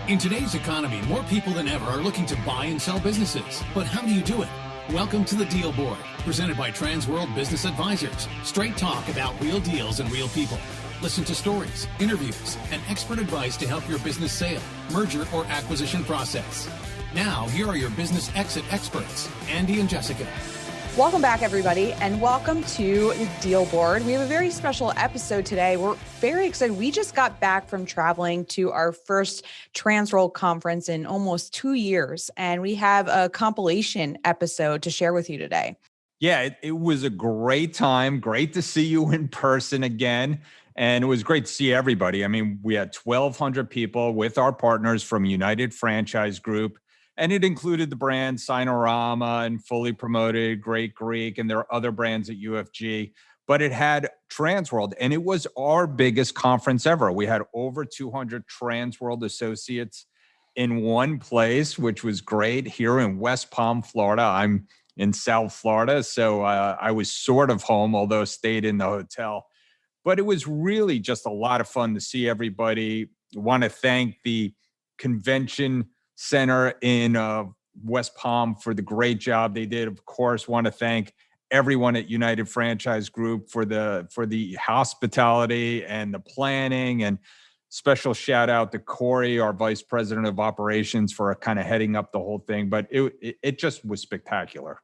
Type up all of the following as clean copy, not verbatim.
In today's economy, more people than ever are looking to buy and sell businesses. But how do you do it? Welcome to the Deal Board, presented by Transworld Business Advisors. Straight talk about real deals and real people. Listen to stories, interviews, and expert advice to help your business sale, merger, or acquisition process. Now, here are your business exit experts, Andy and Jessica. Welcome back, everybody, and welcome to the Deal Board. We have a very special episode today. We're very excited. We just got back from traveling to our first Transworld Conference in almost 2 years, and we have a compilation episode to share with you today. Yeah, it was a great time. Great to see you in person again. And it was great to see everybody. I mean, we had 1,200 people with our partners from United Franchise Group. And it included the brands Sinorama and Fully Promoted, Great Greek, and there are other brands at UFG. But it had Transworld, and it was our biggest conference ever. We had over 200 Transworld associates in one place, which was great, here in West Palm, Florida. I'm in South Florida, so I was sort of home, although stayed in the hotel. But it was really just a lot of fun to see everybody. I want to thank the convention center in West Palm for the great job they did. Of course, want to thank everyone at United Franchise Group for the hospitality and the planning, and special shout out to Khoury, our vice president of operations, for kind of heading up the whole thing. But it just was spectacular.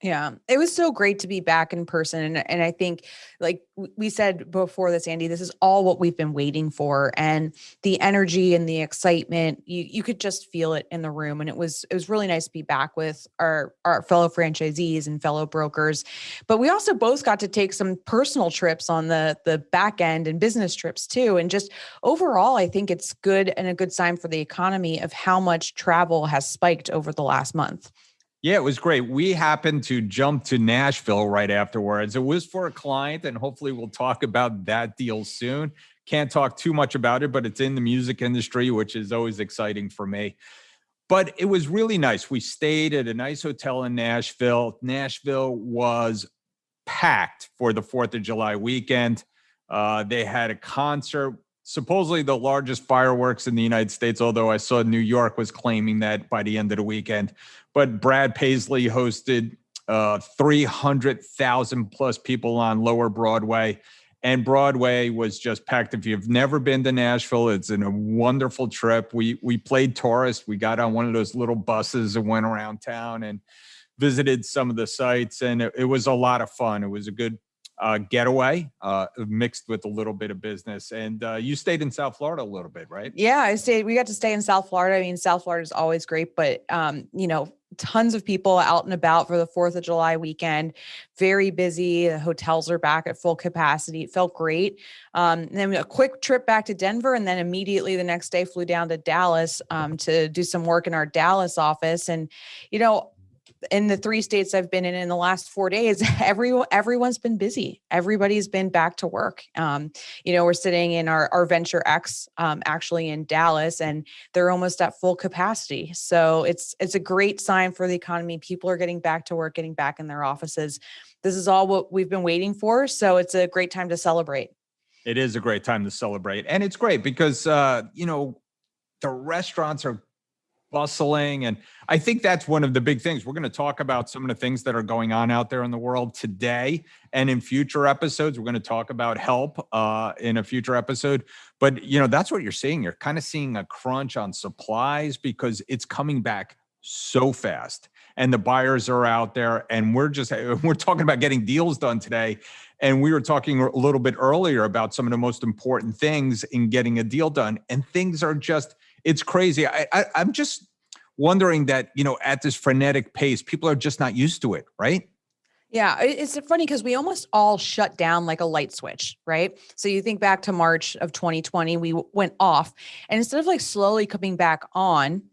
Yeah, it was so great to be back in person. And I think, like we said before this, Andy, this is all what we've been waiting for. And the energy and the excitement, you could just feel it in the room. And it was really nice to be back with our fellow franchisees and fellow brokers. But we also both got to take some personal trips on the back end and business trips too. And just overall, I think it's good and a good sign for the economy of how much travel has spiked over the last month. Yeah, it was great. We happened to jump to Nashville right afterwards. It was for a client, and hopefully we'll talk about that deal soon. Can't talk too much about it, but it's in the music industry, which is always exciting for me. But it was really nice. We stayed at a nice hotel in Nashville. Nashville was packed for the 4th of July weekend. They had a concert, supposedly the largest fireworks in the United States, although I saw New York was claiming that by the end of the weekend. But Brad Paisley hosted 300,000 plus people on Lower Broadway. And Broadway was just packed. If you've never been to Nashville, it's a wonderful trip. We played tourist. We got on one of those little buses and went around town and visited some of the sites. And it was a lot of fun. It was a good getaway mixed with a little bit of business. And you stayed in South Florida a little bit, right? Yeah, we got to stay in South Florida. I mean, South Florida is always great, but tons of people out and about for the 4th of July weekend, very busy. The hotels are back at full capacity. It felt great. And then a quick trip back to Denver, and then immediately the next day flew down to Dallas to do some work in our Dallas office. And, in the 3 states I've been in the last 4 days, everyone's been busy. Everybody's been back to work. We're sitting in our Venture X, actually in Dallas, and they're almost at full capacity. So it's a great sign for the economy. People are getting back to work, getting back in their offices. This is all what we've been waiting for. So it's a great time to celebrate. It is a great time to celebrate. And it's great because, the restaurants are bustling. And I think that's one of the big things. We're going to talk about some of the things that are going on out there in the world today. And in future episodes, we're going to talk about help in a future episode. But, that's what you're seeing. You're kind of seeing a crunch on supplies because it's coming back so fast. And the buyers are out there. And we're talking about getting deals done today. And we were talking a little bit earlier about some of the most important things in getting a deal done. And things are just, it's crazy. I'm just wondering that, at this frenetic pace, people are just not used to it, right? Yeah, it's funny because we almost all shut down like a light switch, right? So you think back to March of 2020, we went off, and instead of like slowly coming back on,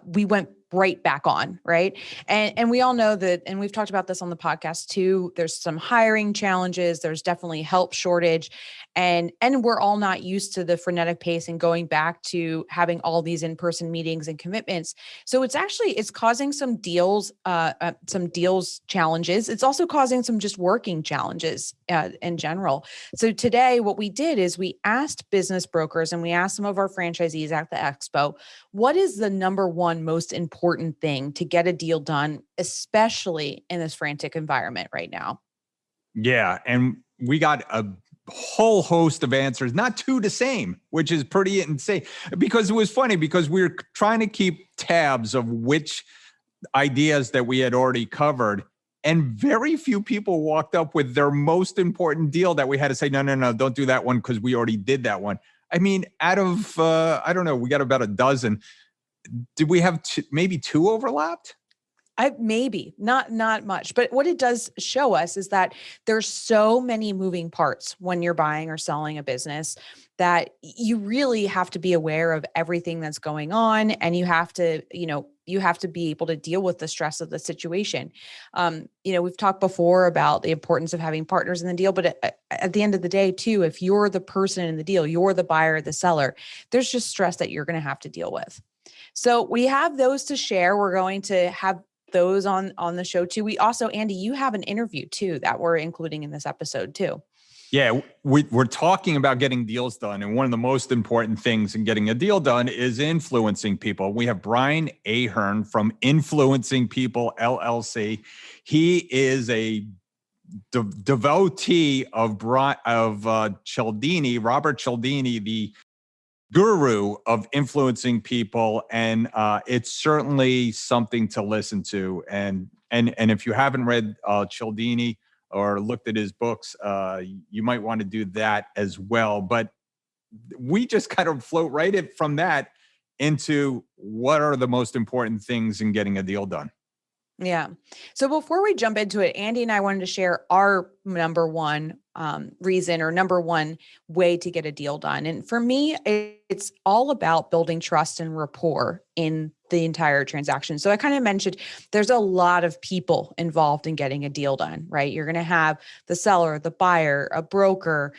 we went right back on, right? And we all know that, and we've talked about this on the podcast too, there's some hiring challenges, there's definitely help shortage. And we're all not used to the frenetic pace and going back to having all these in-person meetings and commitments. So it's causing some deals challenges. It's also causing some just working challenges in general. So today, what we did is we asked business brokers and we asked some of our franchisees at the expo, what is the number one most important thing to get a deal done, especially in this frantic environment right now? Yeah. And we got a whole host of answers, not two the same, which is pretty insane, because it was funny because we were trying to keep tabs of which ideas that we had already covered. And very few people walked up with their most important deal that we had to say, no, don't do that one because we already did that one. I mean, out of, I don't know, we got about a dozen. Did we have maybe two overlapped? Maybe not much, but what it does show us is that there's so many moving parts when you're buying or selling a business that you really have to be aware of everything that's going on, and you have to be able to deal with the stress of the situation. We've talked before about the importance of having partners in the deal, but at the end of the day, too, if you're the person in the deal, you're the buyer, the seller, there's just stress that you're going to have to deal with. So we have those to share. We're going to have those on the show too. We also, Andy, you have an interview too that we're including in this episode too. Yeah, we're talking about getting deals done. And one of the most important things in getting a deal done is influencing people. We have Brian Ahearn from Influencing People LLC. He is a devotee of Cialdini, Robert Cialdini, the guru of influencing people, and it's certainly something to listen to. And if you haven't read Cialdini or looked at his books, you might want to do that as well. But we just kind of float right from that into what are the most important things in getting a deal done. Yeah. So before we jump into it, Andy and I wanted to share our number one reason or number one way to get a deal done. And for me, it's all about building trust and rapport in the entire transaction. So I kind of mentioned there's a lot of people involved in getting a deal done, right? You're going to have the seller, the buyer, a broker,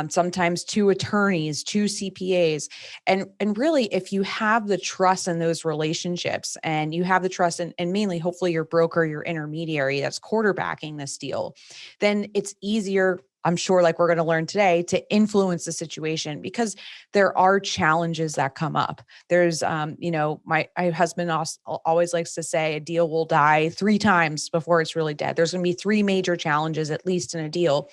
sometimes two attorneys, two CPAs. And really, if you have the trust in those relationships and you have the trust and mainly hopefully your broker, your intermediary that's quarterbacking this deal, then it's easier, I'm sure, like we're going to learn today, to influence the situation, because there are challenges that come up. There's, my husband always likes to say a deal will die 3 times before it's really dead. There's going to be 3 major challenges, at least, in a deal.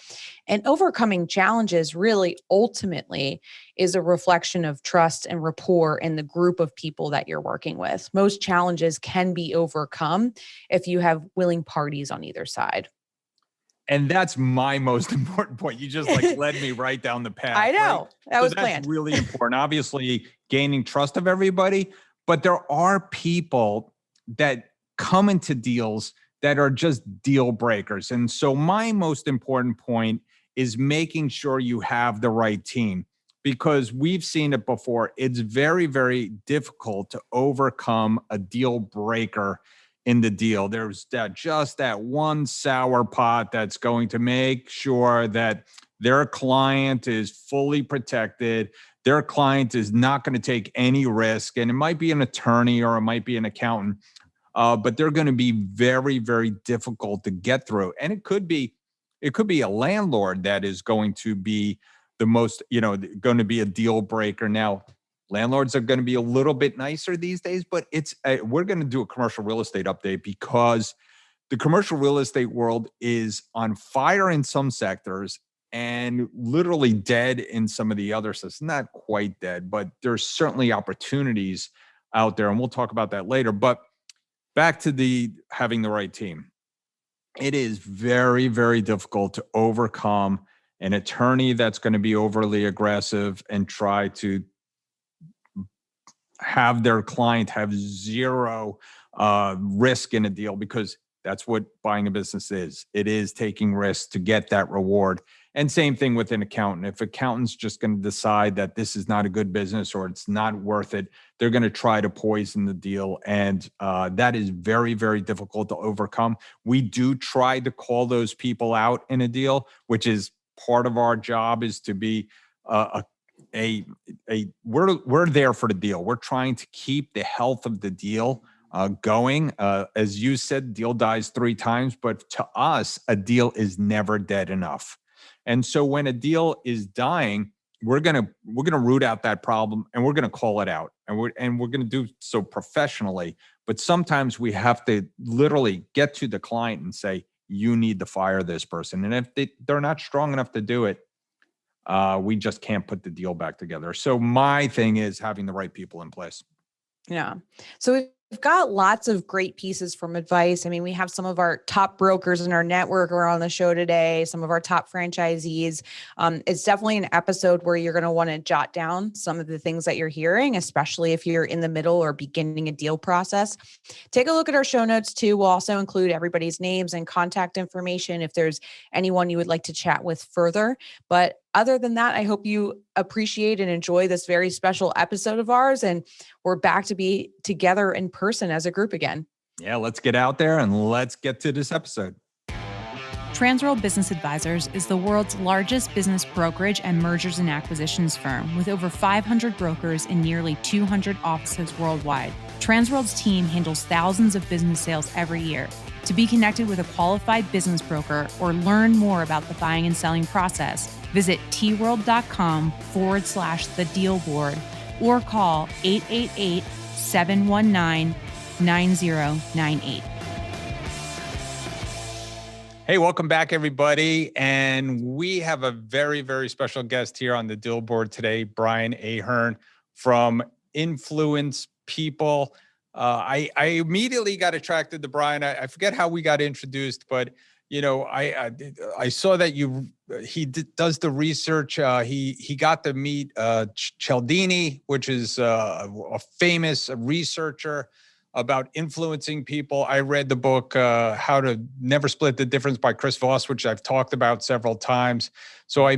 And overcoming challenges really ultimately is a reflection of trust and rapport in the group of people that you're working with. Most challenges can be overcome if you have willing parties on either side. And that's my most important point. You just led me right down the path. I know. Right? That was that's planned. Really important. Obviously, gaining trust of everybody, but there are people that come into deals that are just deal breakers. And so my most important point is making sure you have the right team, because we've seen it before. It's very, very difficult to overcome a deal breaker in the deal. There's that one sour pot that's going to make sure that their client is fully protected. Their client is not going to take any risk. And it might be an attorney or it might be an accountant, but they're going to be very, very difficult to get through. And it could be a landlord that is going to be the most, going to be a deal breaker. Now, landlords are going to be a little bit nicer these days, but we're going to do a commercial real estate update because the commercial real estate world is on fire in some sectors and literally dead in some of the other sectors. Not quite dead, but there's certainly opportunities out there, and we'll talk about that later. But back to having the right team. It is very, very difficult to overcome an attorney that's going to be overly aggressive and try to have their client have zero risk in a deal, because that's what buying a business is. It is taking risks to get that reward. And same thing with an accountant. If accountant's just going to decide that this is not a good business or it's not worth it, they're going to try to poison the deal. And that is very, very difficult to overcome. We do try to call those people out in a deal, which is part of our job is to be we're there for the deal. We're trying to keep the health of the deal going. As you said, deal dies 3 times, but to us, a deal is never dead enough. And so when a deal is dying, we're gonna root out that problem and we're gonna call it out, and we're gonna do so professionally. But sometimes we have to literally get to the client and say, you need to fire this person. And if they're not strong enough to do it, we just can't put the deal back together. So my thing is having the right people in place. Yeah. So we've got lots of great pieces from advice. I mean, we have some of our top brokers in our network who are on the show today, some of our top franchisees. It's definitely an episode where you're going to want to jot down some of the things that you're hearing, especially if you're in the middle or beginning a deal process. Take a look at our show notes too. We'll also include everybody's names and contact information if there's anyone you would like to chat with further. But other than that, I hope you appreciate and enjoy this very special episode of ours. And we're back to be together in person as a group again. Yeah, let's get out there and let's get to this episode. Transworld Business Advisors is the world's largest business brokerage and mergers and acquisitions firm with over 500 brokers in nearly 200 offices worldwide. Transworld's team handles thousands of business sales every year. To be connected with a qualified business broker or learn more about the buying and selling process, visit tworld.com/the deal board or call 888-719-9098. Hey, welcome back, everybody. And we have a very, very special guest here on the deal board today, Brian Ahearn from Influence People. I immediately got attracted to Brian. I forget how we got introduced, but I saw that he does the research. He got to meet Cialdini, which is a famous researcher about influencing people. I read the book, How to Never Split the Difference by Chris Voss, which I've talked about several times. So I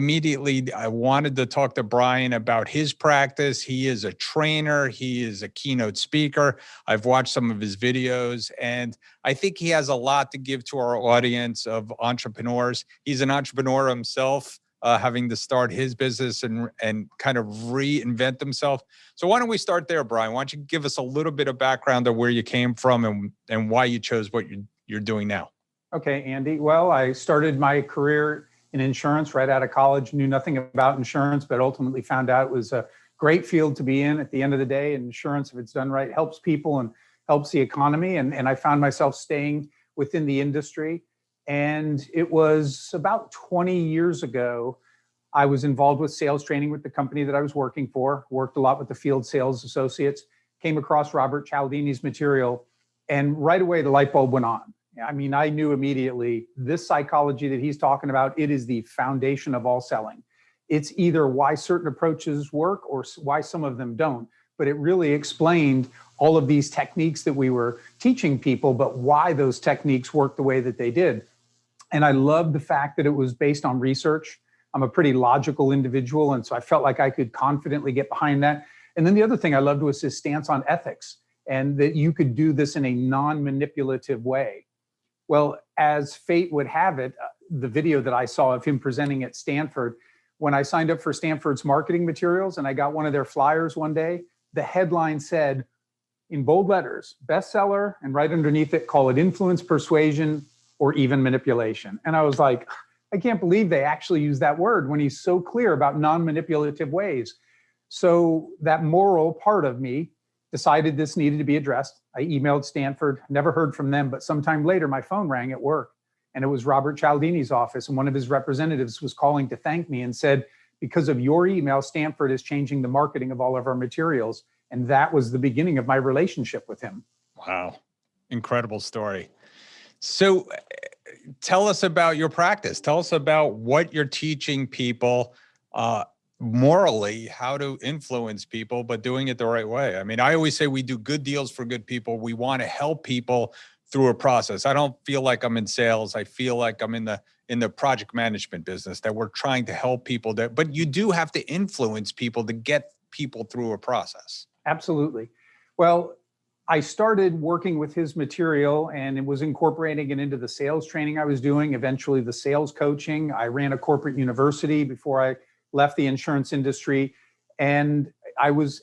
wanted to talk to Brian about his practice. He is a trainer. He is a keynote speaker. I've watched some of his videos, and I think he has a lot to give to our audience of entrepreneurs. He's an entrepreneur himself, having to start his business and kind of reinvent himself. So why don't we start there, Brian? Why don't you give us a little bit of background of where you came from and why you chose what you're doing now? Okay, Andy. Well, I started my career in insurance right out of college, knew nothing about insurance, but ultimately found out it was a great field to be in. At the end of the day, insurance, if it's done right, helps people and helps the economy. And I found myself staying within the industry. And it was about 20 years ago, I was involved with sales training with the company that I was working for, worked a lot with the field sales associates, came across Robert Cialdini's material, and right away the light bulb went on. I mean, I knew immediately this psychology that he's talking about, it is the foundation of all selling. It's either why certain approaches work or why some of them don't, but it really explained all of these techniques that we were teaching people, but why those techniques work the way that they did. And I loved the fact that it was based on research. I'm a pretty logical individual, and so I felt like I could confidently get behind that. And then the other thing I loved was his stance on ethics, and that you could do this in a non-manipulative way. Well, as fate would have it, the video that I saw of him presenting at Stanford, when I signed up for Stanford's marketing materials and I got one of their flyers one day, the headline said in bold letters, bestseller, and right underneath it, call it influence, persuasion, or even manipulation. And I was like, I can't believe they actually use that word when he's so clear about non-manipulative ways. So that moral part of me decided this needed to be addressed. I emailed Stanford, never heard from them, but sometime later my phone rang at work and it was Robert Cialdini's office, and one of his representatives was calling to thank me and said, because of your email, Stanford is changing the marketing of all of our materials. And that was the beginning of my relationship with him. Wow. Incredible story. So tell us about your practice. Tell us about what you're teaching people morally, how to influence people, but doing it the right way. I mean, I always say we do good deals for good people. We want to help people through a process. I don't feel like I'm in sales. I feel like I'm in the project management business, that we're trying to help people, but you do have to influence people to get people through a process. Absolutely. Well, I started working with his material and it was incorporating it into the sales training I was doing, eventually the sales coaching. I ran a corporate university before I left the insurance industry. And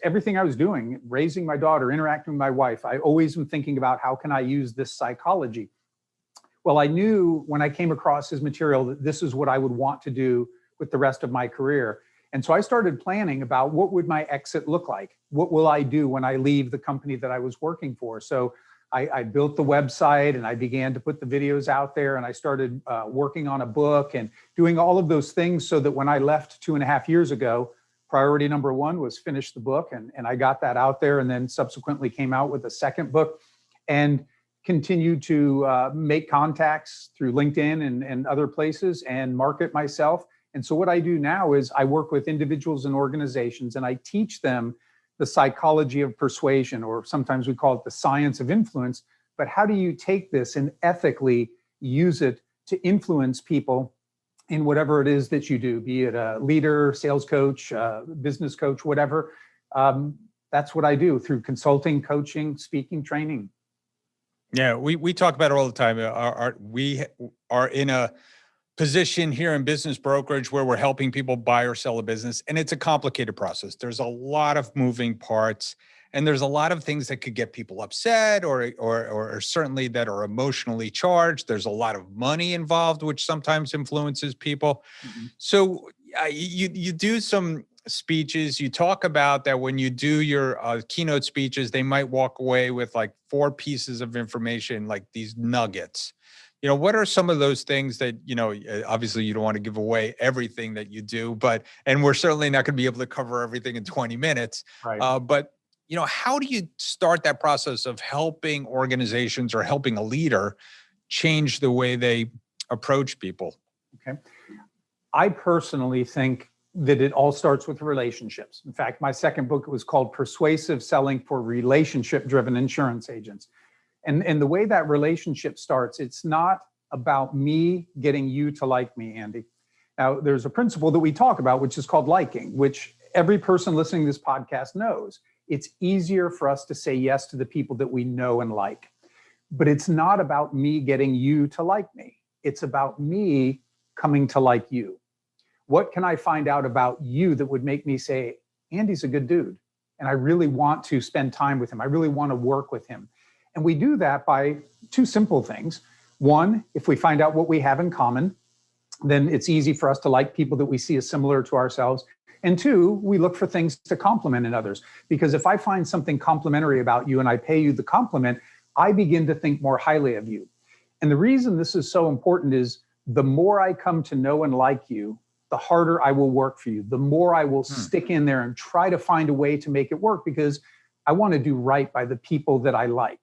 everything I was doing, raising my daughter, interacting with my wife, I always am thinking about how can I use this psychology? Well, I knew when I came across his material that this is what I would want to do with the rest of my career. And so I started planning about what would my exit look like? What will I do when I leave the company that I was working for? So I built the website and I began to put the videos out there, and I started working on a book and doing all of those things so that when I left 2.5 years ago, priority number one was finish the book. And I got that out there, and then subsequently came out with a second book and continued to make contacts through LinkedIn and other places and market myself. And so what I do now is I work with individuals and organizations, and I teach them the psychology of persuasion, or sometimes we call it the science of influence. But how do you take this and ethically use it to influence people in whatever it is that you do, be it a leader, sales coach, business coach, whatever. That's what I do through consulting, coaching, speaking, training. Yeah, we talk about it all the time. We are in a position here in business brokerage where we're helping people buy or sell a business, and it's a complicated process. There's a lot of moving parts, and there's a lot of things that could get people upset or certainly that are emotionally charged. There's a lot of money involved, which sometimes influences people. Mm-hmm. So you do some speeches. You talk about that when you do your keynote speeches, they might walk away with like 4 pieces of information, like these nuggets. What are some of those things that, obviously you don't want to give away everything that you do, and we're certainly not going to be able to cover everything in 20 minutes. Right. But how do you start that process of helping organizations or helping a leader change the way they approach people? Okay. I personally think that it all starts with relationships. In fact, my second book was called Persuasive Selling for Relationship-Driven Insurance Agents. And the way that relationship starts, it's not about me getting you to like me, Andy. Now, there's a principle that we talk about, which is called liking, which every person listening to this podcast knows. It's easier for us to say yes to the people that we know and like. But it's not about me getting you to like me. It's about me coming to like you. What can I find out about you that would make me say, Andy's a good dude, and I really want to spend time with him. I really want to work with him. And we do that by 2 simple things. One, if we find out what we have in common, then it's easy for us to like people that we see as similar to ourselves. And 2, we look for things to compliment in others. Because if I find something complimentary about you and I pay you the compliment, I begin to think more highly of you. And the reason this is so important is the more I come to know and like you, the harder I will work for you. The more I will stick in there and try to find a way to make it work, because I want to do right by the people that I like.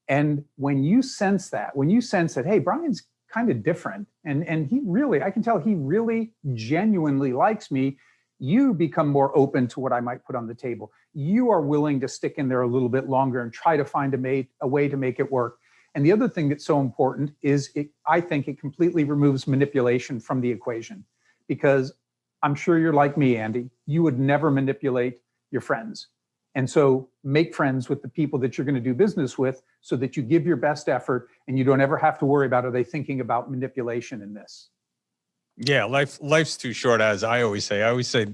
And when you sense that, hey, Brian's kind of different, and he really, I can tell he really genuinely likes me, you become more open to what I might put on the table. You are willing to stick in there a little bit longer and try to find a way to make it work. And the other thing that's so important is I think it completely removes manipulation from the equation, because I'm sure you're like me, Andy. You would never manipulate your friends. And so make friends with the people that you're going to do business with so that you give your best effort and you don't ever have to worry about, are they thinking about manipulation in this? Yeah, life's too short, as I always say. I always say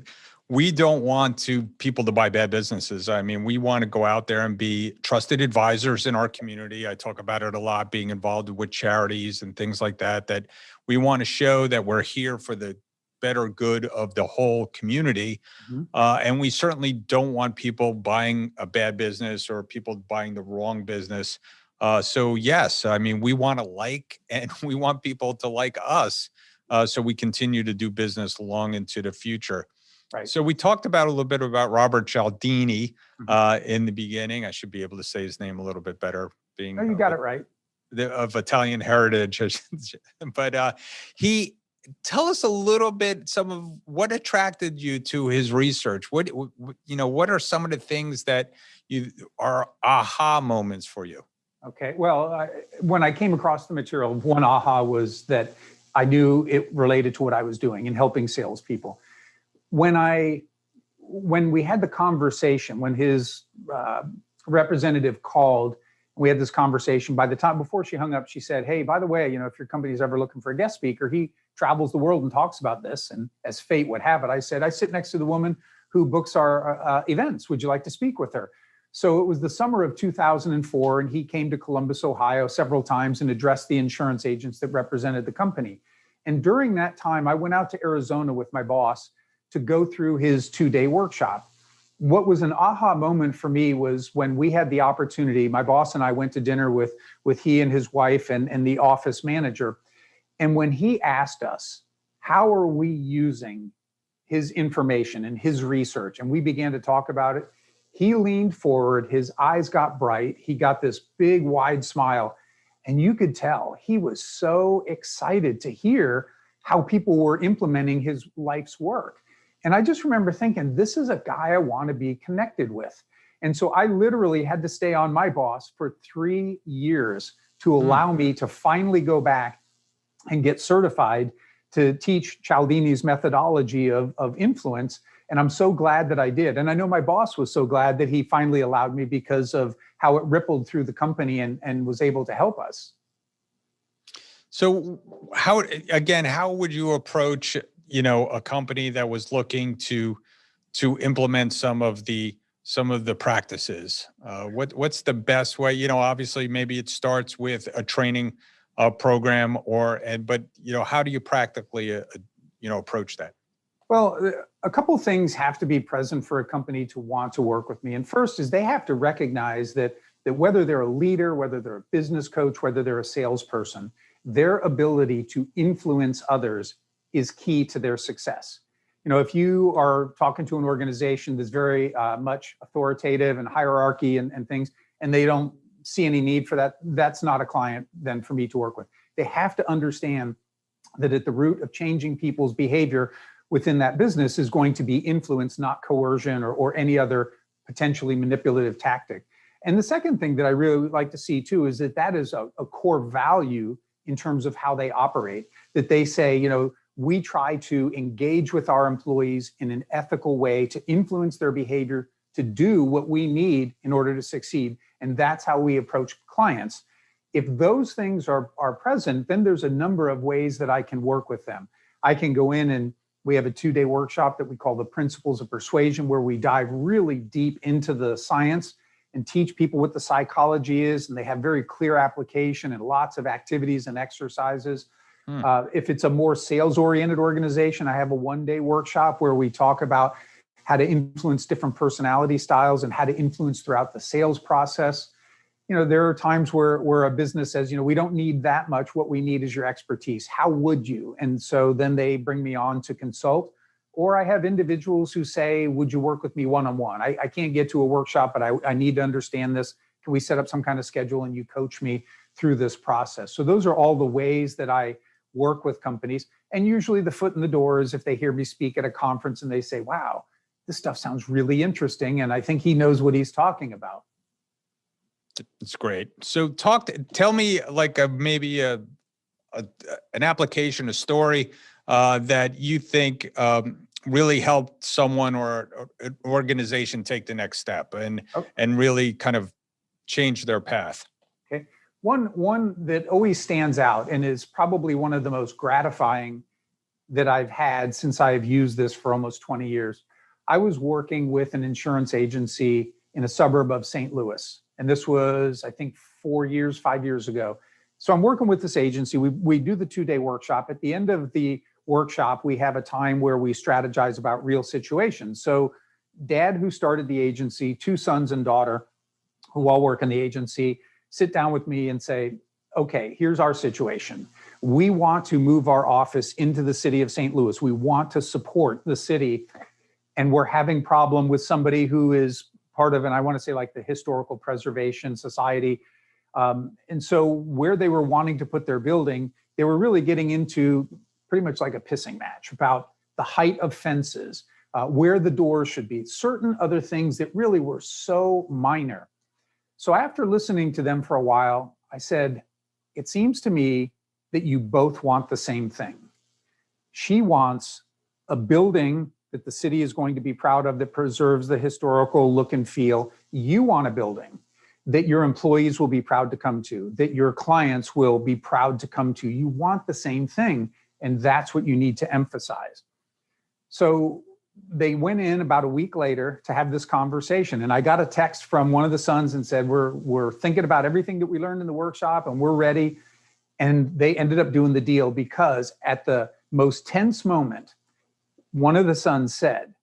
we don't want people to buy bad businesses. I mean, we want to go out there and be trusted advisors in our community. I talk about it a lot, being involved with charities and things like that, that we want to show that we're here for the better good of the whole community. Mm-hmm. And we certainly don't want people buying a bad business or people buying the wrong business. So yes, I mean, we want to like, and we want people to like us. So we continue to do business long into the future. Right. So we talked about a little bit about Robert Cialdini in the beginning. I should be able to say his name a little bit better. You got it right. Of Italian heritage. But tell us a little bit, some of what attracted you to his research. What are some of the things that are aha moments for you? Okay. Well, when I came across the material, one aha was that I knew it related to what I was doing in helping salespeople. When we had the conversation, when his representative called. We had this conversation. By the time, before she hung up, she said, hey, by the way, if your company's ever looking for a guest speaker, he travels the world and talks about this. And as fate would have it, I said, I sit next to the woman who books our events. Would you like to speak with her? So it was the summer of 2004, and he came to Columbus, Ohio several times and addressed the insurance agents that represented the company. And during that time, I went out to Arizona with my boss to go through his 2-day workshop. What was an aha moment for me was when we had the opportunity, my boss and I went to dinner with he and his wife and the office manager. And when he asked us, how are we using his information and his research? And we began to talk about it. He leaned forward, his eyes got bright. He got this big, wide smile. And you could tell he was so excited to hear how people were implementing his life's work. And I just remember thinking, this is a guy I want to be connected with. And so I literally had to stay on my boss for 3 years to allow me to finally go back and get certified to teach Cialdini's methodology of influence. And I'm so glad that I did. And I know my boss was so glad that he finally allowed me because of how it rippled through the company and was able to help us. So how would you approach, a company that was looking to implement some of the practices? What's the best way? Obviously maybe it starts with a training program but how do you practically approach that? Well, a couple of things have to be present for a company to want to work with me. And first is they have to recognize that whether they're a leader, whether they're a business coach, whether they're a salesperson, their ability to influence others is key to their success. If you are talking to an organization that's very much authoritative and hierarchy and things, and they don't see any need for that, that's not a client then for me to work with. They have to understand that at the root of changing people's behavior within that business is going to be influence, not coercion or any other potentially manipulative tactic. And the second thing that I really would like to see too is that is a core value in terms of how they operate, that they say, we try to engage with our employees in an ethical way to influence their behavior, to do what we need in order to succeed. And that's how we approach clients. If those things are present, then there's a number of ways that I can work with them. I can go in and we have a 2-day workshop that we call the Principles of Persuasion, where we dive really deep into the science and teach people what the psychology is. And they have very clear application and lots of activities and exercises. If it's a more sales-oriented organization, I have a 1-day workshop where we talk about how to influence different personality styles and how to influence throughout the sales process. There are times where a business says, we don't need that much. What we need is your expertise. How would you? And so then they bring me on to consult. Or I have individuals who say, would you work with me one-on-one? I can't get to a workshop, but I need to understand this. Can we set up some kind of schedule and you coach me through this process? So those are all the ways that I work with companies. And usually the foot in the door is if they hear me speak at a conference and they say, wow, this stuff sounds really interesting. And I think he knows what he's talking about. It's great. So tell me like maybe an application, a story that you think really helped someone or an organization take the next step and really kind of change their path. Okay. One that always stands out and is probably one of the most gratifying that I've had since I've used this for almost 20 years. I was working with an insurance agency in a suburb of St. Louis. And this was, I think, 5 years ago. So I'm working with this agency. We do the 2-day workshop. At the end of the workshop, we have a time where we strategize about real situations. So dad, who started the agency, 2 sons and daughter, who all work in the agency, sit down with me and say, okay, here's our situation. We want to move our office into the city of St. Louis. We want to support the city. And we're having problem with somebody who is part of, and I want to say like the Historical Preservation Society. And so where they were wanting to put their building, they were really getting into pretty much like a pissing match about the height of fences, where the doors should be, certain other things that really were so minor. So after listening to them for a while, I said, it seems to me that you both want the same thing. She wants a building that the city is going to be proud of, that preserves the historical look and feel. You want a building that your employees will be proud to come to, that your clients will be proud to come to. You want the same thing, and that's what you need to emphasize. So they went in about a week later to have this conversation, and I got a text from one of the sons and said, we're thinking about everything that we learned in the workshop and we're ready. And they ended up doing the deal because at the most tense moment, one of the sons said,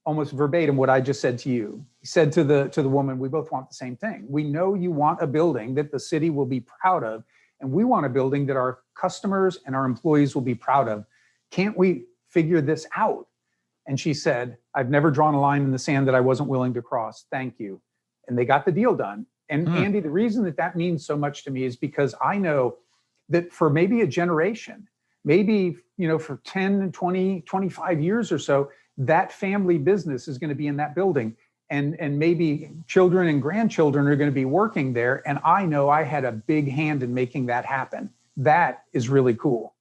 almost verbatim what I just said to you. He said to the woman, we both want the same thing. We know you want a building that the city will be proud of, and we want a building that our customers and our employees will be proud of. Can't we figure this out? And she said, I've never drawn a line in the sand that I wasn't willing to cross. Thank you. And they got the deal done. And Andy, the reason that means so much to me is because I know that for maybe a generation, maybe, for 10, 20, 25 years or so, that family business is going to be in that building. And maybe children and grandchildren are going to be working there. And I know I had a big hand in making that happen. That is really cool.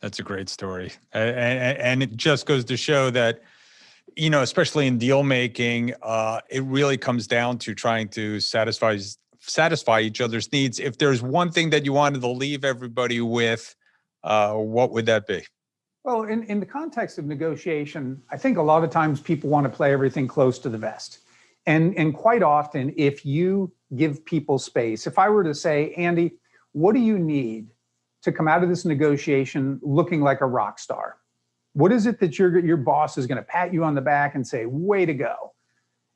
That's a great story. And it just goes to show that, especially in deal making, it really comes down to trying to satisfy each other's needs. If there's one thing that you wanted to leave everybody with, what would that be? Well, in the context of negotiation, I think a lot of times people want to play everything close to the vest. And quite often, if you give people space, if I were to say, Andy, what do you need to come out of this negotiation looking like a rock star? What is it that your boss is going to pat you on the back and say, way to go?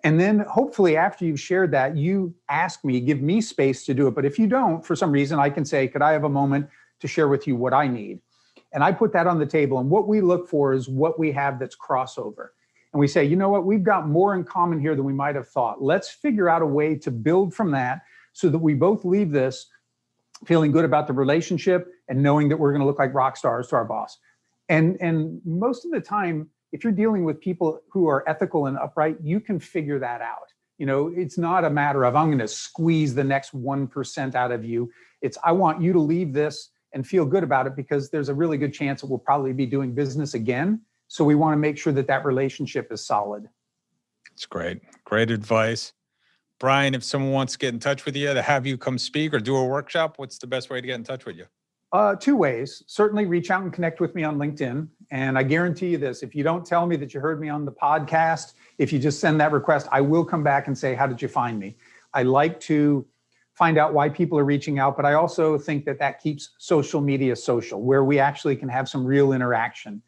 And then hopefully after you've shared that, you ask me, give me space to do it. But if you don't, for some reason, I can say, could I have a moment to share with you what I need? And I put that on the table. And what we look for is what we have that's crossover. And we say, you know what, we've got more in common here than we might have thought. Let's figure out a way to build from that so that we both leave this feeling good about the relationship and knowing that we're going to look like rock stars to our boss. And most of the time, if you're dealing with people who are ethical and upright, you can figure that out. It's not a matter of, I'm going to squeeze the next 1% out of you. It's, I want you to leave this and feel good about it because there's a really good chance that we'll probably be doing business again. So we want to make sure that relationship is solid. It's great. Great advice. Brian, if someone wants to get in touch with you, to have you come speak or do a workshop, what's the best way to get in touch with you? Two ways. Certainly reach out and connect with me on LinkedIn. And I guarantee you this, if you don't tell me that you heard me on the podcast, if you just send that request, I will come back and say, how did you find me? I like to find out why people are reaching out, but I also think that keeps social media social, where we actually can have some real interaction.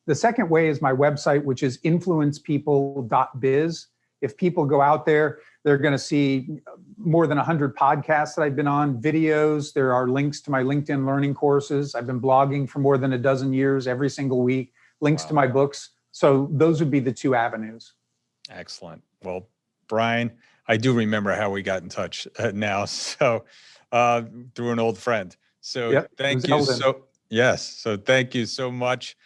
The second way is my website, which is influencepeople.biz. If people go out there, they're going to see more than 100 podcasts that I've been on, videos. There are links to my LinkedIn learning courses. I've been blogging for more than a dozen years, every single week, links to my books. So those would be the two avenues. Excellent. Well, Brian, I do remember how we got in touch now. So through an old friend. So yep, thank you. So thank you so much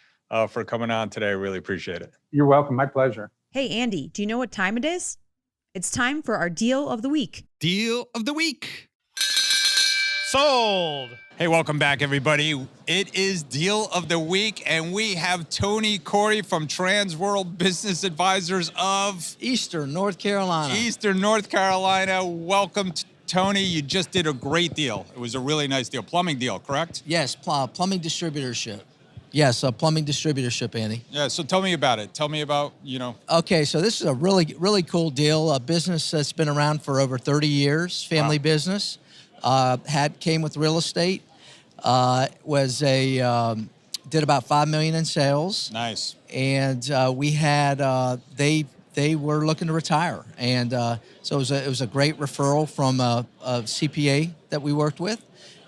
for coming on today. I really appreciate it. You're welcome. My pleasure. Hey, Andy, do you know what time it is? It's time for our deal of the week. Deal of the week. Sold. Hey, welcome back, everybody. It is Deal of the Week, and we have Tony Khoury from Transworld Business Advisors of Eastern North Carolina. Welcome, Tony. You just did a great deal. It was a really nice deal. Plumbing deal, correct? Yes, plumbing distributorship. Yes, a plumbing distributorship, Andy. Yeah, so tell me about it. Tell me about, Okay, so this is a really, really cool deal. A business that's been around for over 30 years, family business. Came with real estate. Did about $5 million in sales. Nice. And we had, they were looking to retire. And so it was a great referral from a CPA that we worked with.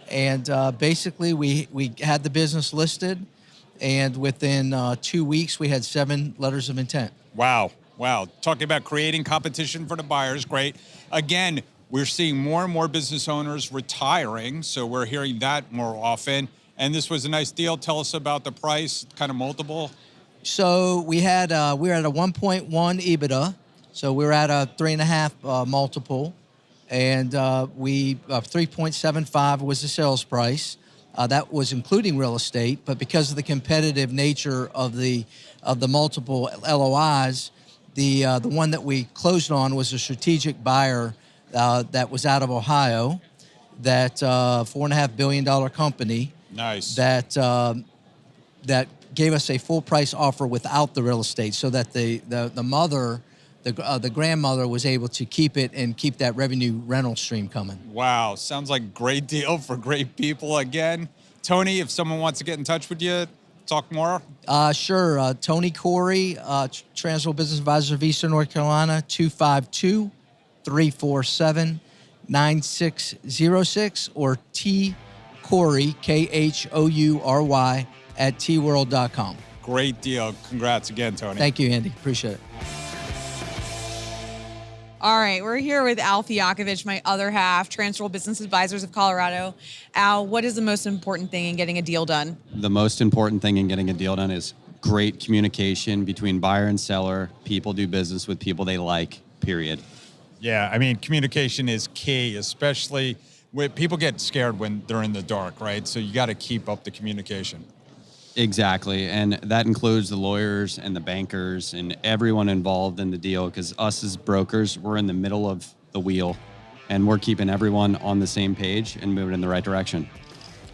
And basically we had the business listed. And within 2 weeks, we had 7 letters of intent. Wow. Talking about creating competition for the buyers. Great. Again, we're seeing more and more business owners retiring. So we're hearing that more often. And this was a nice deal. Tell us about the price, kind of multiple. So we were at a 1.1 EBITDA. So we were at a 3.5 multiple. And 3.75 was the sales price. That was including real estate, but because of the competitive nature of the multiple LOIs, the one that we closed on was a strategic buyer that was out of Ohio, that $4.5 billion company. Nice. That gave us a full price offer without the real estate, so that the mother, the grandmother, was able to keep it and keep that revenue rental stream coming. Wow, sounds like a great deal for great people again. Tony, if someone wants to get in touch with you, talk more. Sure. Tony Khoury, Transworld Business Advisor of Eastern North Carolina, 252-347-9606, or T Khoury, Khoury, at tworld.com. Great deal. Congrats again, Tony. Thank you, Andy. Appreciate it. All right, we're here with Al Fialkovich, my other half, Transworld Business Advisors of Colorado. Al, what is the most important thing in getting a deal done? The most important thing in getting a deal done is great communication between buyer and seller. People do business with people they like, period. Yeah, I mean, communication is key, especially when people get scared when they're in the dark, right? So you got to keep up the communication. Exactly, and that includes the lawyers and the bankers and everyone involved in the deal, because us as brokers, we're in the middle of the wheel, and we're keeping everyone on the same page and moving in the right direction.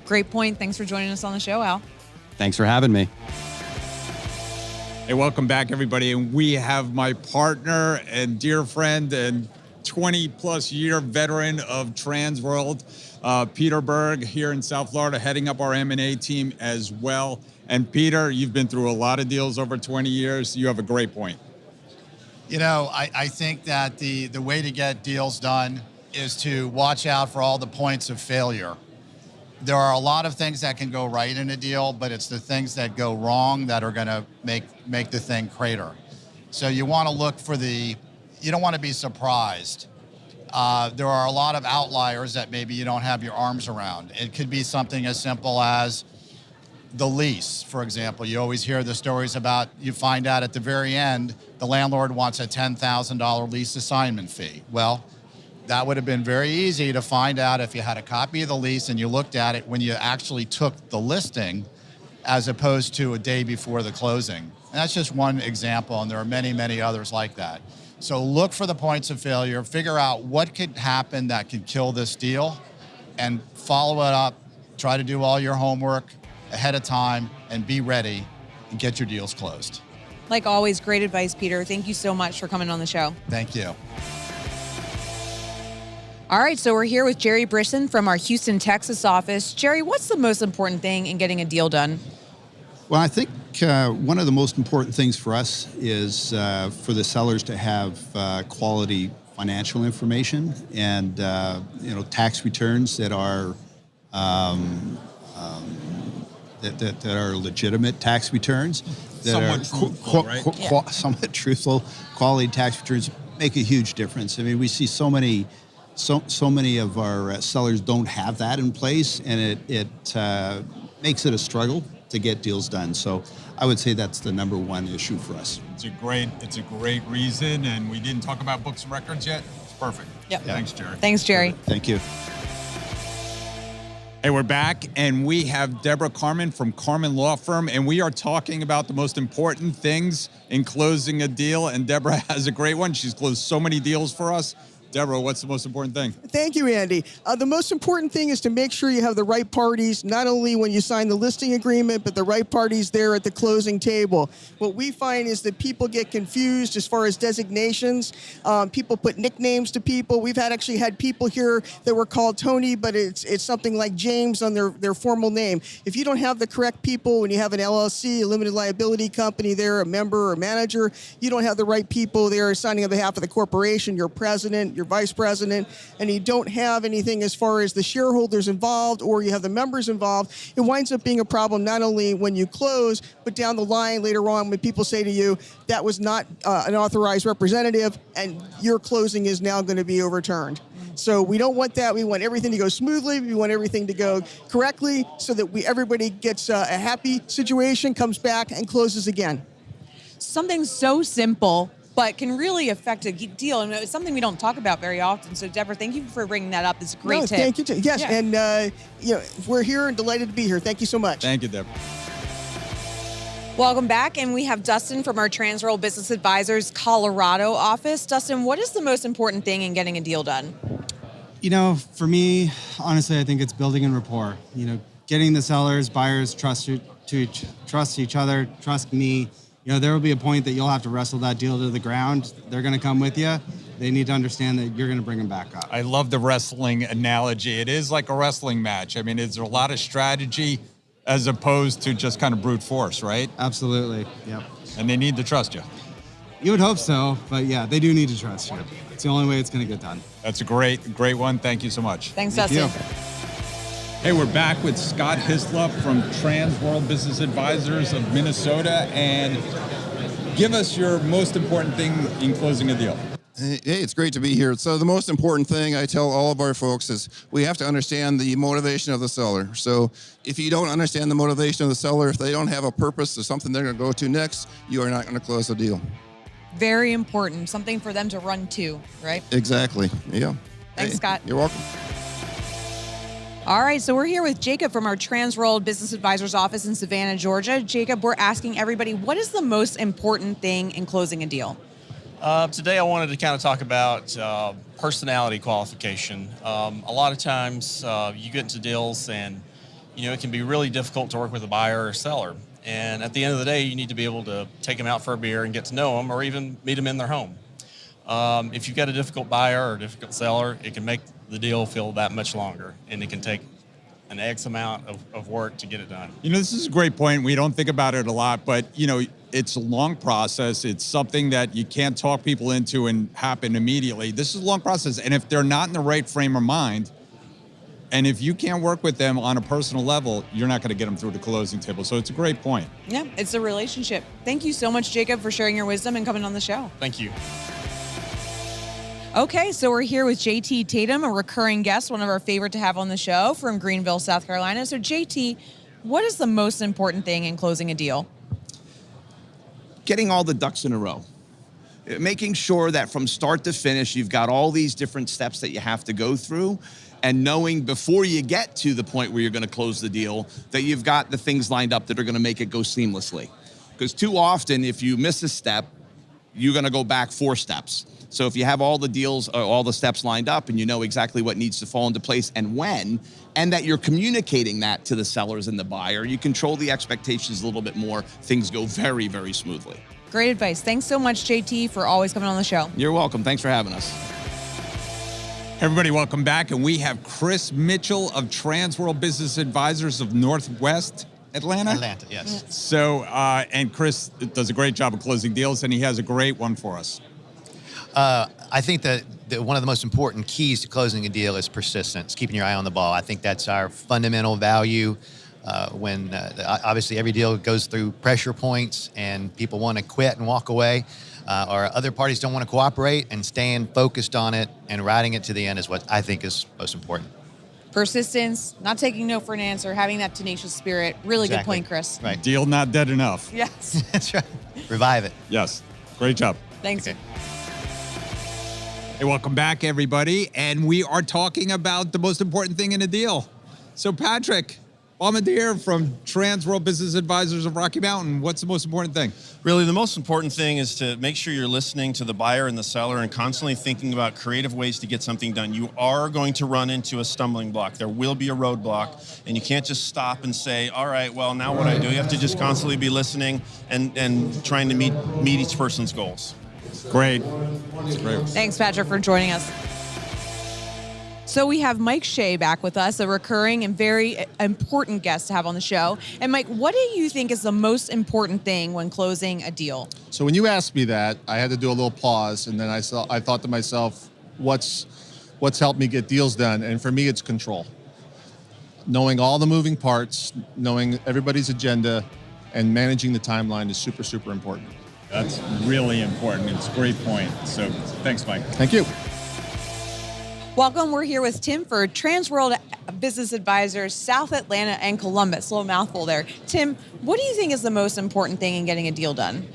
Great point. Thanks for joining us on the show, Al. Thanks for having me. Hey, welcome back, everybody. And we have my partner and dear friend and 20-plus year veteran of Transworld, Peter Burg, here in South Florida, heading up our M&A team as well. And Peter, you've been through a lot of deals over 20 years. You have a great point. You know, I think that the way to get deals done is to watch out for all the points of failure. There are a lot of things that can go right in a deal, but it's the things that go wrong that are going to make the thing crater. So you want to look for you don't want to be surprised. There are a lot of outliers that maybe you don't have your arms around. It could be something as simple as the lease, for example. You always hear the stories about, you find out at the very end, the landlord wants a $10,000 lease assignment fee. Well, that would have been very easy to find out if you had a copy of the lease and you looked at it when you actually took the listing, as opposed to a day before the closing. And that's just one example, and there are many, many others like that. So look for the points of failure, figure out what could happen that could kill this deal, and follow it up. Try to do all your homework ahead of time and be ready and get your deals closed. Like always, great advice, Peter. Thank you so much for coming on the show. Thank you. All right, so we're here with Gerry Brisson from our Houston, Texas office. Gerry, what's the most important thing in getting a deal done? Well, I think one of the most important things for us is for the sellers to have quality financial information and tax returns that are that are legitimate tax returns, that Somewhat truthful, right? Somewhat truthful. Quality tax returns make a huge difference. I mean, we see so many of our sellers don't have that in place, and it makes it a struggle to get deals done. So I would say that's the number one issue for us. It's a great reason, and we didn't talk about books and records yet. It's perfect. Yep. Thanks, Gerry. Thanks, Gerry. Thank you. Hey, we're back, and we have Deborah Carman from Carman Law Firm, and we are talking about the most important things in closing a deal, and Deborah has a great one. She's closed so many deals for us. Deborah, what's the most important thing? Thank you, Andy. The most important thing is to make sure you have the right parties, not only when you sign the listing agreement, but the right parties there at the closing table. What we find is that people get confused as far as designations. People put nicknames to people. We've actually had people here that were called Tony, but it's something like James on their formal name. If you don't have the correct people, when you have an LLC, a limited liability company there, a member or manager, you don't have the right people there signing on behalf of the corporation, your president, your vice president, and you don't have anything as far as the shareholders involved, or you have the members involved, it winds up being a problem not only when you close, but down the line later on when people say to you, that was not an authorized representative, and your closing is now going to be overturned. So we don't want that. We want everything to go smoothly. We want everything to go correctly so that everybody gets a happy situation, comes back, and closes again. Something so simple but can really affect a deal. And it's something we don't talk about very often. So, Deborah, thank you for bringing that up. It's a great tip. Thank you. Yes, Yeah. and we're here and delighted to be here. Thank you so much. Thank you, Deborah. Welcome back, and we have Dustin from our Transworld Business Advisors Colorado office. Dustin, what is the most important thing in getting a deal done? For me, honestly, I think it's building in rapport. Getting the sellers, buyers trust each other, trust me. There will be a point that you'll have to wrestle that deal to the ground. They're going to come with you. They need to understand that you're going to bring them back up. I love the wrestling analogy. It is like a wrestling match. I mean, is there a lot of strategy as opposed to just kind of brute force, right? Absolutely. Yep. And they need to trust you. You would hope so, but yeah, they do need to trust you. It's the only way it's going to get done. That's a great one. Thank you so much. Thanks, Thank Dustin. you. Hey, we're back with Scott Hislop from Transworld Business Advisors of Minnesota. And give us your most important thing in closing a deal. Hey, it's great to be here. So the most important thing I tell all of our folks is we have to understand the motivation of the seller. So if you don't understand the motivation of the seller, if they don't have a purpose or something they're going to go to next, you are not going to close the deal. Very important. Something for them to run to, right? Exactly. Yeah. Thanks, Scott. You're welcome. All right, so we're here with Jacob from our Transworld Business Advisors office in Savannah, Georgia. Jacob, we're asking everybody, what is the most important thing in closing a deal? Today I wanted to kind of talk about personality qualification. A lot of times you get into deals and it can be really difficult to work with a buyer or seller. And at the end of the day, you need to be able to take them out for a beer and get to know them or even meet them in their home. If you've got a difficult buyer or a difficult seller, it can make the deal feel that much longer, and it can take an X amount of work to get it done. This is a great point. We don't think about it a lot, but it's a long process. It's something that you can't talk people into and happen immediately. This is a long process. And if they're not in the right frame of mind, and if you can't work with them on a personal level, you're not going to get them through the closing table. So it's a great point. Yeah, it's a relationship. Thank you so much, Jacob, for sharing your wisdom and coming on the show. Thank you. Okay, so we're here with JT Tatem, a recurring guest, one of our favorite to have on the show from Greenville, South Carolina. So JT, what is the most important thing in closing a deal? Getting all the ducks in a row. Making sure that from start to finish, you've got all these different steps that you have to go through, and knowing before you get to the point where you're going to close the deal that you've got the things lined up that are going to make it go seamlessly. Because too often, if you miss a step, you're going to go back 4 steps. So if you have all the deals, or all the steps lined up, and you know exactly what needs to fall into place and when, and that you're communicating that to the sellers and the buyer, you control the expectations a little bit more, things go very, very smoothly. Great advice. Thanks so much, JT, for always coming on the show. You're welcome. Thanks for having us. Everybody, welcome back. And we have Chris Mitchell of Transworld Business Advisors of Northwest Atlanta? Atlanta, yes. So, and Chris does a great job of closing deals, and he has a great one for us. I think that one of the most important keys to closing a deal is persistence, keeping your eye on the ball. I think that's our fundamental value. When obviously every deal goes through pressure points and people want to quit and walk away, or other parties don't want to cooperate, and staying focused on it and riding it to the end is what I think is most important. Persistence, not taking no for an answer, having that tenacious spirit. Really Exactly. good point, Chris. Right. Deal not dead enough. Yes. That's right. Revive it. Yes. Great job. Thanks. Okay. Hey, welcome back, everybody. And we are talking about the most important thing in a deal. So, Patrick, Bombardiere from Transworld Business Advisors of Rocky Mountain, what's the most important thing? Really, the most important thing is to make sure you're listening to the buyer and the seller and constantly thinking about creative ways to get something done. You are going to run into a stumbling block. There will be a roadblock, and you can't just stop and say, all right, well, now what I do? You have to just constantly be listening and trying to meet each person's goals. Great. That's great. Thanks, Patrick, for joining us. So we have Mike Shea back with us, a recurring and very important guest to have on the show. And Mike, what do you think is the most important thing when closing a deal? So when you asked me that, I had to do a little pause, and then I thought to myself, what's helped me get deals done? And for me, it's control. Knowing all the moving parts, knowing everybody's agenda, and managing the timeline is super, super important. That's really important. It's a great point. So thanks, Mike. Thank you. Welcome. We're here with Tim for Transworld Business Advisors, South Atlanta and Columbus. A little mouthful there. Tim, what do you think is the most important thing in getting a deal done?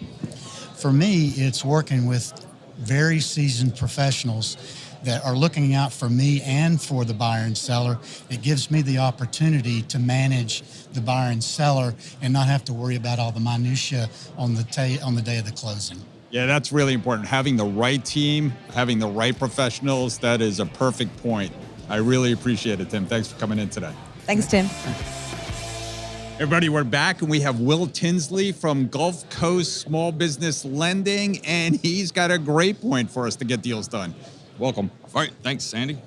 For me, it's working with very seasoned professionals that are looking out for me and for the buyer and seller. It gives me the opportunity to manage the buyer and seller and not have to worry about all the minutia on the day of the closing. Yeah, that's really important. Having the right team, having the right professionals, that is a perfect point. I really appreciate it, Tim. Thanks for coming in today. Thanks, Tim. Everybody, we're back, and we have Will Tinsley from Gulf Coast Small Business Lending, and he's got a great point for us to get deals done. Welcome. All right, thanks, Sandy.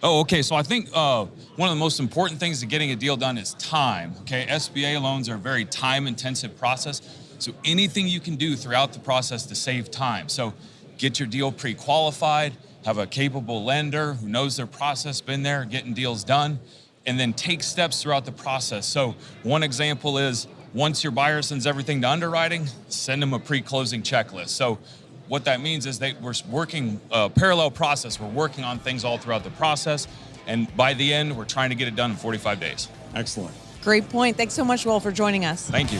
Oh, okay, so I think one of the most important things to getting a deal done is time, okay? SBA loans are a very time-intensive process, so anything you can do throughout the process to save time. So get your deal pre-qualified, have a capable lender who knows their process, been there, getting deals done, and then take steps throughout the process. So one example is once your buyer sends everything to underwriting, send them a pre-closing checklist. So what that means is we're working a parallel process. We're working on things all throughout the process. And by the end, we're trying to get it done in 45 days. Excellent. Great point. Thanks so much, Will, for joining us. Thank you.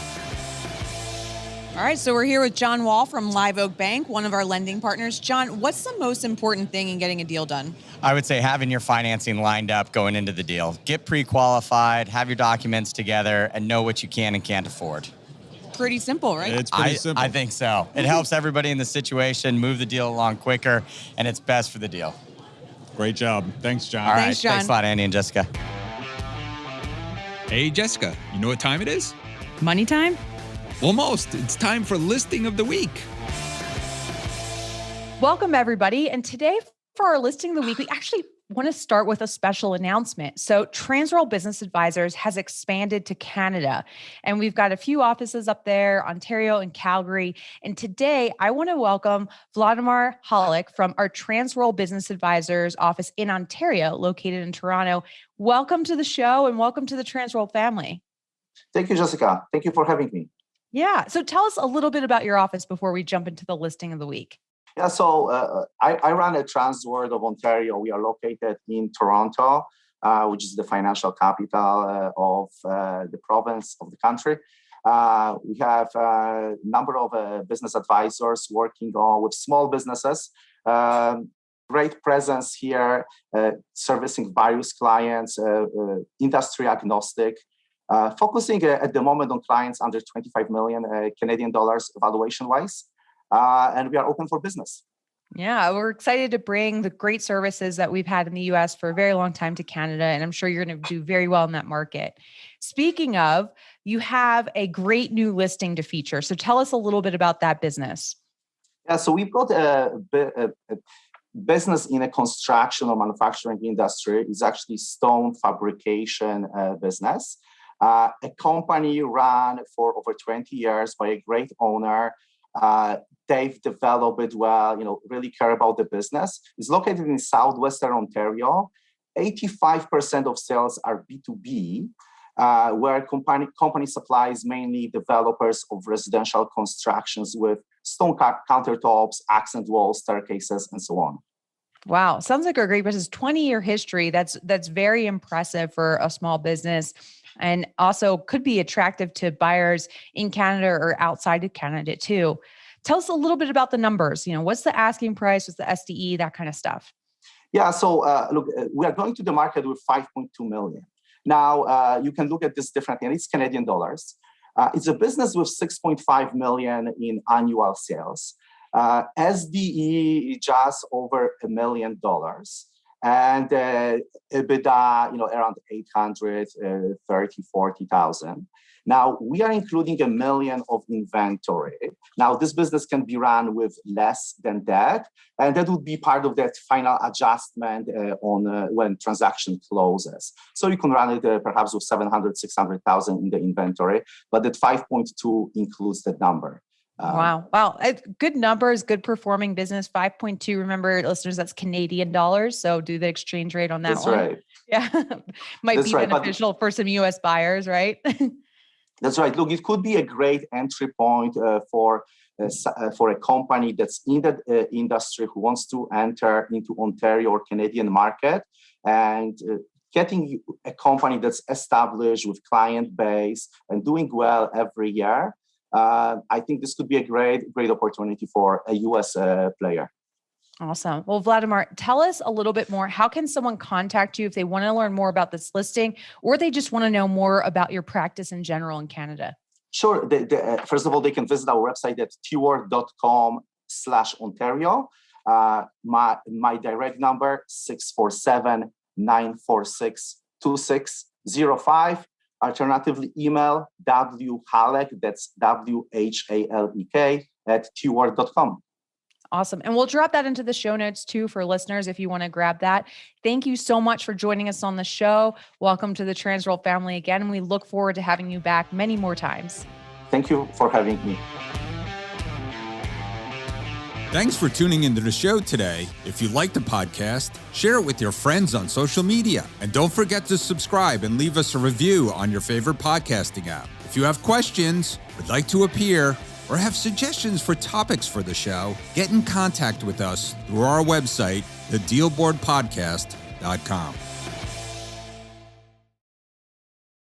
All right, so we're here with John Wall from Live Oak Bank, one of our lending partners. John, what's the most important thing in getting a deal done? I would say having your financing lined up going into the deal. Get pre-qualified, have your documents together, and know what you can and can't afford. Pretty simple, right? It's pretty simple. I think so. It helps everybody in the situation move the deal along quicker, and it's best for the deal. Great job. Thanks, John. All right, Thanks, John. Thanks a lot, Andy and Jessica. Hey, Jessica, you know what time it is? Money time? Almost. It's time for listing of the week. Welcome, everybody. And today, for our listing of the week, we actually want to start with a special announcement. So Transworld Business Advisors has expanded to Canada, and we've got a few offices up there, Ontario and Calgary. And today I want to welcome Waldemar Halek from our Transworld Business Advisors office in Ontario, located in Toronto. Welcome to the show and welcome to the Transworld family. Thank you, Jessica. Thank you for having me. Yeah. So tell us a little bit about your office before we jump into the listing of the week. Yeah, so I run a Transworld of Ontario. We are located in Toronto, which is the financial capital of the province of the country. We have a number of business advisors working with small businesses. Great presence here, servicing various clients, industry agnostic. Focusing at the moment on clients under 25 million Canadian dollars valuation-wise. And we are open for business. Yeah, we're excited to bring the great services that we've had in the US for a very long time to Canada, and I'm sure you're going to do very well in that market. Speaking of, you have a great new listing to feature. So tell us a little bit about that business. Yeah, so we've got a business in a construction or manufacturing industry. It's actually stone fabrication business. A company run for over 20 years by a great owner. They've developed it well, really care about the business. It's located in SouthWestern Ontario. 85% of sales are B2B, where company supplies mainly developers of residential constructions with stone countertops, accent walls, staircases, and so on. Wow. Sounds like a great business. 20-year history. That's very impressive for a small business, and also could be attractive to buyers in Canada or outside of Canada too. Tell us a little bit about the numbers. What's the asking price? What's the SDE? That kind of stuff. Yeah. So look, we are going to the market with 5.2 million. Now you can look at this differently, and it's Canadian dollars. It's a business with 6.5 million in annual sales. SDE is just over $1 million. And EBITDA, around 840,000. Now we are including $1 million of inventory. Now this business can be run with less than that, and that would be part of that final adjustment on when transaction closes. So you can run it perhaps with 700, 600,000 in the inventory, but that 5.2 includes that number. Wow. Good numbers, good performing business. 5.2. Remember, listeners, that's Canadian dollars. So do the exchange rate on that That's one. right. Yeah. Might That's be right, beneficial for some US buyers, right? That's right. Look, it could be a great entry point for a company that's in that industry who wants to enter into Ontario or Canadian market, and getting a company that's established with client base and doing well every year. I think this could be a great opportunity for a U.S. player. Awesome. Well, Waldemar, tell us a little bit more. How can someone contact you if they want to learn more about this listing, or they just want to know more about your practice in general in Canada? Sure. First of all, they can visit our website at tword.com/Ontario. My direct number, 647-946-2605. Alternatively, email whalek, that's WHALEK, @tword.com. Awesome. And we'll drop that into the show notes too for listeners if you want to grab that. Thank you so much for joining us on the show. Welcome to the Transworld family again. We look forward to having you back many more times. Thank you for having me. Thanks for tuning into the show today. If you like the podcast, share it with your friends on social media. And don't forget to subscribe and leave us a review on your favorite podcasting app. If you have questions, would like to appear, or have suggestions for topics for the show, get in contact with us through our website, thedealboardpodcast.com.